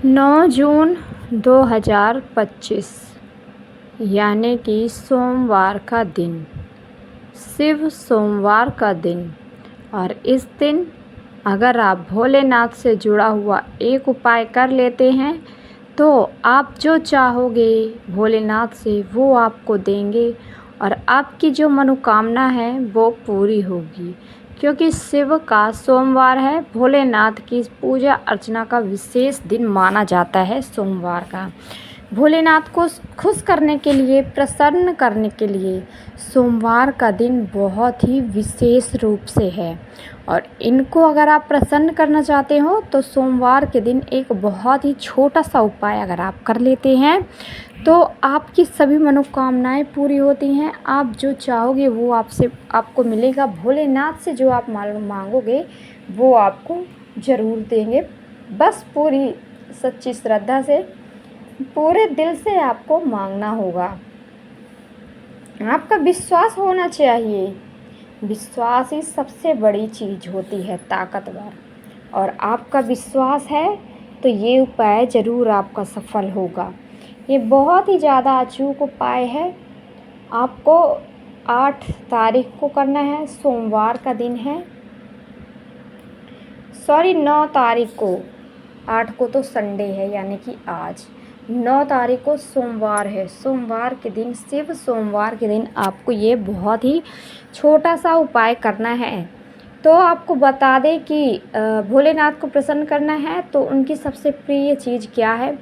9 जून 2025 यानी कि सोमवार का दिन, शिव सोमवार का दिन। और इस दिन अगर आप भोलेनाथ से जुड़ा हुआ एक उपाय कर लेते हैं तो आप जो चाहोगे भोलेनाथ से वो आपको देंगे और आपकी जो मनोकामना है वो पूरी होगी। क्योंकि शिव का सोमवार है, भोलेनाथ की पूजा अर्चना का विशेष दिन माना जाता है सोमवार का। भोलेनाथ को खुश करने के लिए, प्रसन्न करने के लिए सोमवार का दिन बहुत ही विशेष रूप से है। और इनको अगर आप प्रसन्न करना चाहते हो तो सोमवार के दिन एक बहुत ही छोटा सा उपाय अगर आप कर लेते हैं तो आपकी सभी मनोकामनाएं पूरी होती हैं। आप जो चाहोगे वो आपको मिलेगा। भोलेनाथ से जो आप मांगोगे वो आपको ज़रूर देंगे। बस पूरी सच्ची श्रद्धा से, पूरे दिल से आपको मांगना होगा। आपका विश्वास होना चाहिए। विश्वास ही सबसे बड़ी चीज़ होती है, ताकतवर। और आपका विश्वास है तो ये उपाय ज़रूर आपका सफल होगा। ये बहुत ही ज़्यादा अचूक उपाय है। आपको 8 तारीख को करना है, सोमवार का दिन है। 9 तारीख को, 8 को तो संडे है यानी कि आज। 9 तारीख को सोमवार है। सोमवार के दिन, शिव सोमवार के दिन आपको ये बहुत ही छोटा सा उपाय करना है। तो आपको बता दें कि भोलेनाथ को प्रसन्न करना है तो उनकी सबसे प्रिय चीज़ क्या है।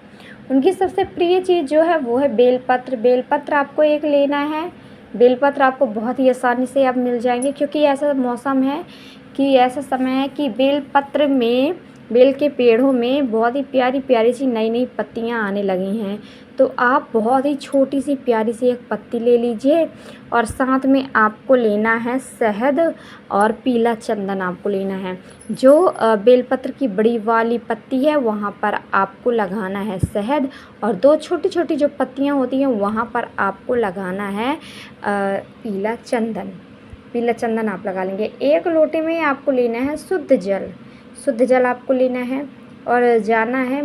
उनकी सबसे प्रिय चीज़ जो है वो है बेलपत्र। बेलपत्र आपको एक लेना है। बेलपत्र आपको बहुत ही आसानी से अब मिल जाएंगे क्योंकि ऐसा मौसम है कि ऐसा समय है कि बेलपत्र में, बेल के पेड़ों में बहुत ही प्यारी प्यारी सी नई नई पत्तियां आने लगी हैं। तो आप बहुत ही छोटी सी प्यारी सी एक पत्ती ले लीजिए और साथ में आपको लेना है शहद और पीला चंदन आपको लेना है। जो बेलपत्र की बड़ी वाली पत्ती है वहाँ पर आपको लगाना है शहद और 2 छोटी छोटी जो पत्तियाँ होती हैं वहाँ पर आपको लगाना है पीला चंदन। पीला चंदन आप लगा लेंगे। 1 लोटे में आपको लेना है शुद्ध जल। शुद्ध जल आपको लेना है और जाना है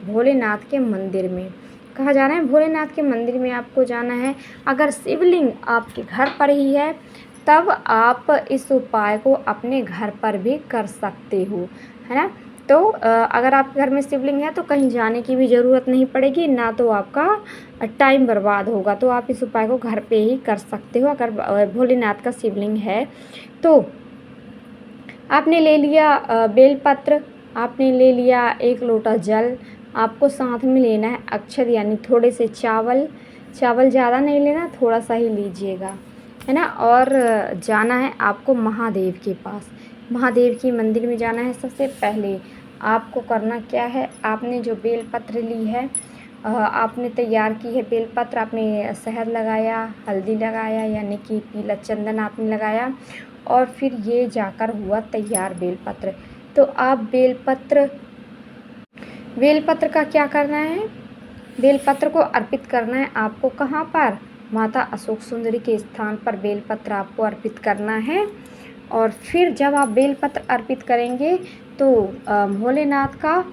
भोलेनाथ के मंदिर में। कहाँ जाना है? भोलेनाथ के मंदिर में आपको जाना है। अगर शिवलिंग आपके घर पर ही है तब आप इस उपाय को अपने घर पर भी कर सकते हो, है ना। तो अगर आपके घर में शिवलिंग है तो कहीं जाने की भी ज़रूरत नहीं पड़ेगी, ना तो आपका टाइम बर्बाद होगा। तो आप इस उपाय को घर पे ही कर सकते हो अगर भोलेनाथ का शिवलिंग है तो। आपने ले लिया बेलपत्र, आपने ले लिया 1 लोटा जल। आपको साथ में लेना है अक्षत यानी थोड़े से चावल। चावल ज़्यादा नहीं लेना, थोड़ा सा ही लीजिएगा, है ना। और जाना है आपको महादेव के पास। महादेव की मंदिर में जाना है। सबसे पहले आपको करना क्या है, आपने जो बेलपत्र ली है, आपने तैयार की है बेलपत्र, आपने शहद लगाया, हल्दी लगाया यानी कि पीला चंदन आपने लगाया और फिर ये जाकर हुआ तैयार बेलपत्र। तो आप बेलपत्र का क्या करना है, बेलपत्र को अर्पित करना है आपको। कहाँ पर? माता अशोक सुंदरी के स्थान पर बेलपत्र आपको अर्पित करना है। और फिर जब आप बेलपत्र अर्पित करेंगे तो भोलेनाथ का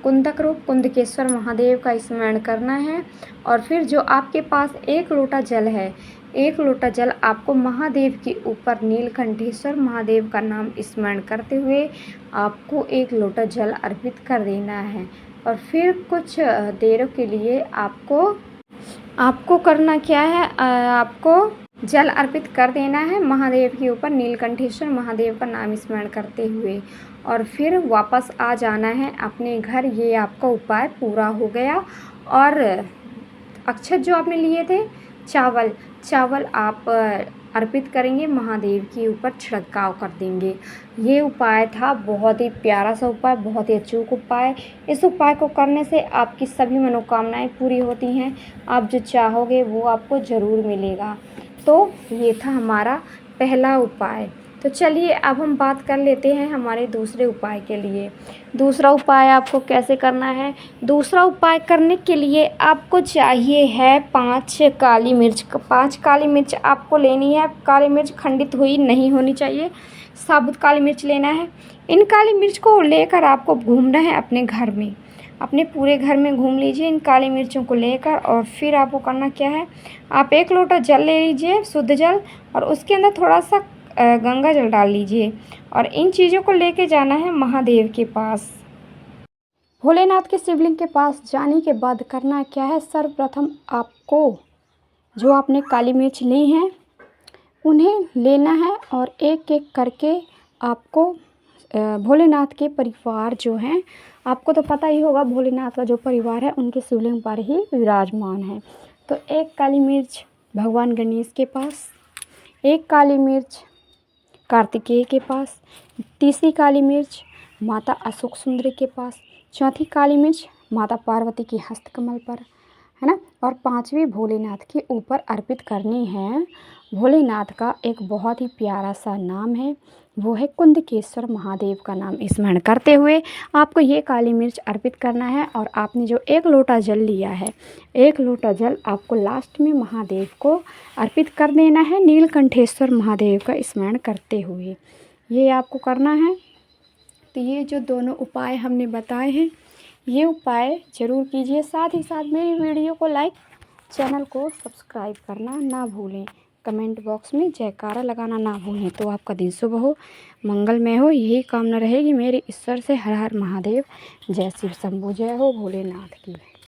कुंदक रूप कुंदकेश्वर महादेव का स्मरण करना है। और फिर जो आपके पास 1 लोटा जल है, 1 लोटा जल आपको महादेव के ऊपर नीलकंठेश्वर महादेव का नाम स्मरण करते हुए आपको 1 लोटा जल अर्पित कर देना है। और फिर कुछ देर के लिए आपको करना क्या है, आपको जल अर्पित कर देना है महादेव के ऊपर नीलकंठेश्वर महादेव का नाम स्मरण करते हुए और फिर वापस आ जाना है अपने घर। ये आपका उपाय पूरा हो गया। और अक्षत जो आपने लिए थे, चावल आप अर्पित करेंगे, महादेव के ऊपर छिड़काव कर देंगे। ये उपाय था, बहुत ही प्यारा सा उपाय, बहुत ही अचूक उपाय। इस उपाय को करने से आपकी सभी मनोकामनाएं पूरी होती हैं। आप जो चाहोगे वो आपको ज़रूर मिलेगा। तो ये था हमारा पहला उपाय। तो चलिए अब हम बात कर लेते हैं हमारे दूसरे उपाय के लिए। दूसरा उपाय आपको कैसे करना है? दूसरा उपाय करने के लिए आपको चाहिए है 5 काली मिर्च। 5 काली मिर्च आपको लेनी है। काली मिर्च खंडित हुई नहीं होनी चाहिए, साबुत काली मिर्च लेना है। इन काली मिर्च को लेकर आपको घूमना है अपने घर में। अपने पूरे घर में घूम लीजिए इन काली मिर्चों को लेकर। और फिर आपको करना क्या है, आप 1 लोटा जल ले लीजिए, शुद्ध जल, और उसके अंदर थोड़ा सा गंगा जल डाल लीजिए और इन चीज़ों को लेके जाना है महादेव के पास। भोलेनाथ के शिवलिंग के पास जाने के बाद करना क्या है, सर्वप्रथम आपको जो आपने काली मिर्च ली हैं उन्हें लेना है और एक एक करके आपको भोलेनाथ के परिवार जो हैं, आपको तो पता ही होगा भोलेनाथ का जो परिवार है उनके शिवलिंग पर ही विराजमान है। तो एक काली मिर्च भगवान गणेश के पास, एक काली मिर्च कार्तिकेय के पास, तीसरी काली मिर्च माता अशोक सुंदरी के पास, चौथी काली मिर्च माता पार्वती की हस्तकमल पर, है ना, और पांचवी भोलेनाथ के ऊपर अर्पित करनी है। भोलेनाथ का एक बहुत ही प्यारा सा नाम है, वो है कुंदकेश्वर महादेव का नाम स्मरण करते हुए आपको ये काली मिर्च अर्पित करना है। और आपने जो 1 लोटा जल लिया है, 1 लोटा जल आपको लास्ट में महादेव को अर्पित कर देना है, नीलकंठेश्वर महादेव का स्मरण करते हुए ये आपको करना है। तो ये जो दोनों उपाय हमने बताए हैं, ये उपाय ज़रूर कीजिए। साथ ही साथ मेरी वीडियो को लाइक, चैनल को सब्सक्राइब करना ना भूलें, कमेंट बॉक्स में जयकारा लगाना ना भूलें। तो आपका दिन शुभ हो, मंगलमय हो, यही कामना रहेगी मेरे ईश्वर से। हर हर महादेव, जय शिव शंभू, जय हो भोलेनाथ की।